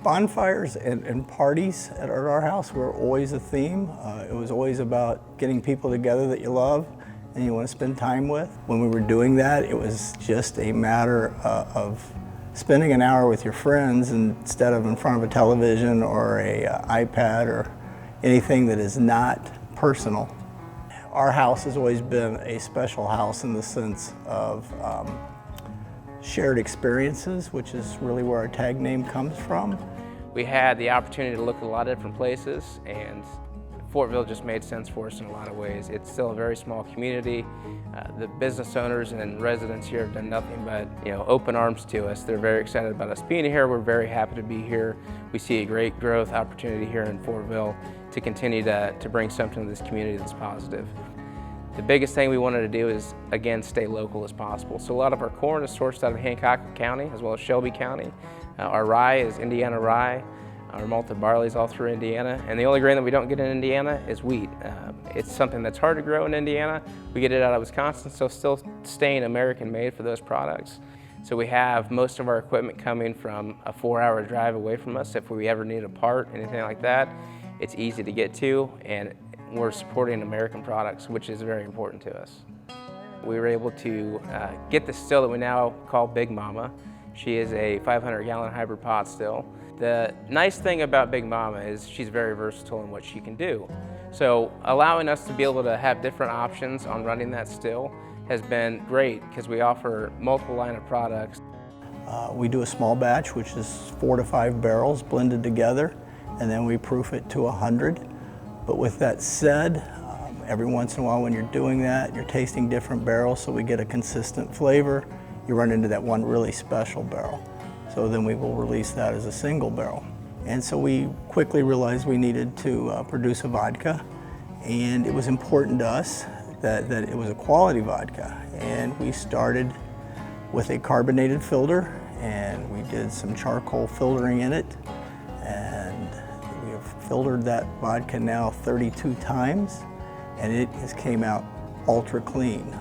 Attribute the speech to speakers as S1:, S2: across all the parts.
S1: Bonfires and parties at our house were always a theme. It was always about getting people together that you love and you want to spend time with. When we were doing that, it was just a matter of spending an hour with your friends instead of in front of a television or a iPad or anything that is not personal. Our house has always been a special house in the sense of shared experiences, which is really where our tag name comes from.
S2: We had the opportunity to look at a lot of different places, and Fortville just made sense for us in a lot of ways. It's still a very small community. The business owners and residents here have done nothing but open arms to us. They're very excited about us being here. We're very happy to be here. We see a great growth opportunity here in Fortville to continue to bring something to this community that's positive. The biggest thing we wanted to do is, again, stay local as possible. So a lot of our corn is sourced out of Hancock County as well as Shelby County. Our rye is Indiana rye. Our malted barley is all through Indiana. And the only grain that we don't get in Indiana is wheat. It's something that's hard to grow in Indiana. We get it out of Wisconsin, so still staying American made for those products. So we have most of our equipment coming from a 4-hour drive away from us. If we ever need a part, anything like that, it's easy to get to, and we're supporting American products, which is very important to us. We were able to get the still that we now call Big Mama. She is a 500-gallon hybrid pot still. The nice thing about Big Mama is she's very versatile in what she can do. So allowing us to be able to have different options on running that still has been great because we offer multiple line of products.
S1: We do a small batch, which is 4 to 5 barrels blended together, and then we proof it to 100. But with that said, every once in a while when you're doing that, you're tasting different barrels so we get a consistent flavor. You run into that one really special barrel. So then we will release that as a single barrel. And so we quickly realized we needed to produce a vodka, and it was important to us that it was a quality vodka. And we started with a carbonated filter, and we did some charcoal filtering in it, and we have filtered that vodka now 32 times, and it has came out ultra clean.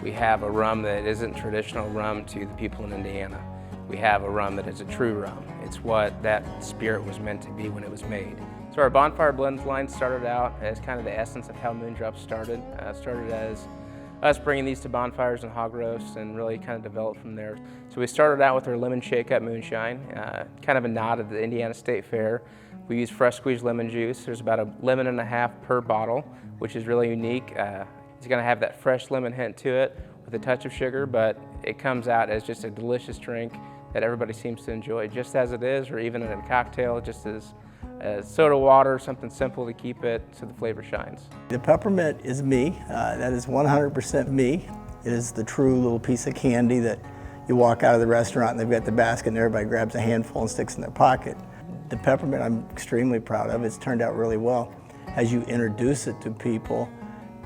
S2: We have a rum that isn't traditional rum to the people in Indiana. We have a rum that is a true rum. It's what that spirit was meant to be when it was made. So our Bonfire Blends line started out as kind of the essence of how Moon Drops started. Started as us bringing these to bonfires and hog roasts and really kind of developed from there. So we started out with our lemon shake-up moonshine, kind of a nod of the Indiana State Fair. We use fresh squeezed lemon juice. There's about 1.5 lemons per bottle, which is really unique. It's going to have that fresh lemon hint to it with a touch of sugar, but it comes out as just a delicious drink that everybody seems to enjoy just as it is, or even in a cocktail, just as soda water, something simple to keep it so the flavor shines.
S1: The peppermint is me. That is 100% me. It is the true little piece of candy that you walk out of the restaurant and they've got the basket and everybody grabs a handful and sticks in their pocket. The peppermint I'm extremely proud of. It's turned out really well. As you introduce it to people,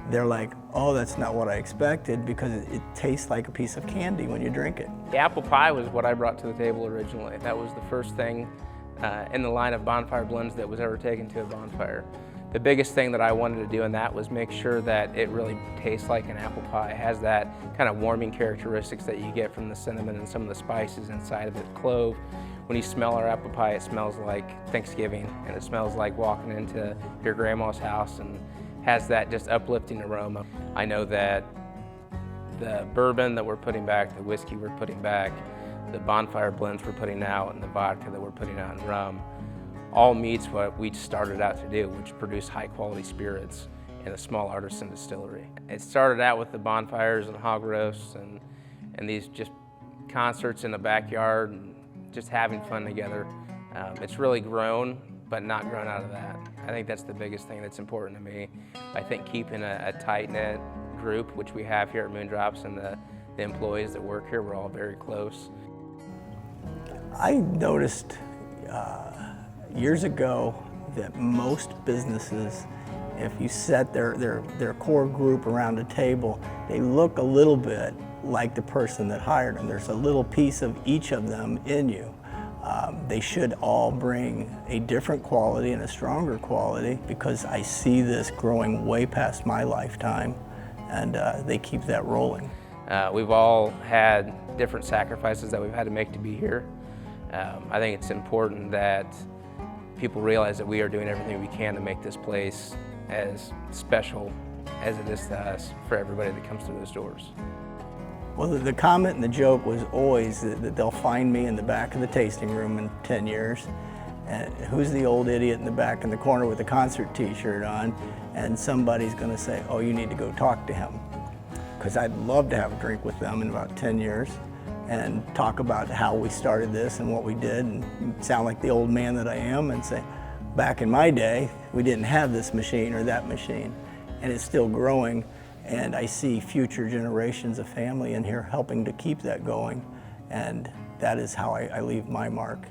S1: they're like, oh, that's not what I expected, because it tastes like a piece of candy when you drink it.
S2: The apple pie was what I brought to the table originally. That was the first thing in the line of bonfire blends that was ever taken to a bonfire. The biggest thing that I wanted to do in that was make sure that it really tastes like an apple pie. It has that kind of warming characteristics that you get from the cinnamon and some of the spices inside of it. Clove. When you smell our apple pie, it smells like Thanksgiving, and it smells like walking into your grandma's house, and has that just uplifting aroma. I know that the bourbon that we're putting back, the whiskey we're putting back, the bonfire blends we're putting out, and the vodka that we're putting out in rum, all meets what we started out to do, which produce high quality spirits in a small artisan distillery. It started out with the bonfires and hog roasts and these just concerts in the backyard and just having fun together. It's really grown, but not grown out of that. I think that's the biggest thing that's important to me. I think keeping a tight-knit group, which we have here at Moon Drops, and the employees that work here, we're all very close.
S1: I noticed years ago that most businesses, if you set their core group around a table, they look a little bit like the person that hired them. There's a little piece of each of them in you. They should all bring a different quality and a stronger quality, because I see this growing way past my lifetime, and they keep that rolling.
S2: We've all had different sacrifices that we've had to make to be here. I think it's important that people realize that we are doing everything we can to make this place as special as it is to us for everybody that comes through those doors.
S1: Well, the comment and the joke was always that they'll find me in the back of the tasting room in 10 years. And who's the old idiot in the back in the corner with the concert t-shirt on? And somebody's going to say, oh, you need to go talk to him. Because I'd love to have a drink with them in about 10 years and talk about how we started this and what we did, and sound like the old man that I am and say, back in my day, we didn't have this machine or that machine, and it's still growing, and I see future generations of family in here helping to keep that going, and that is how I leave my mark.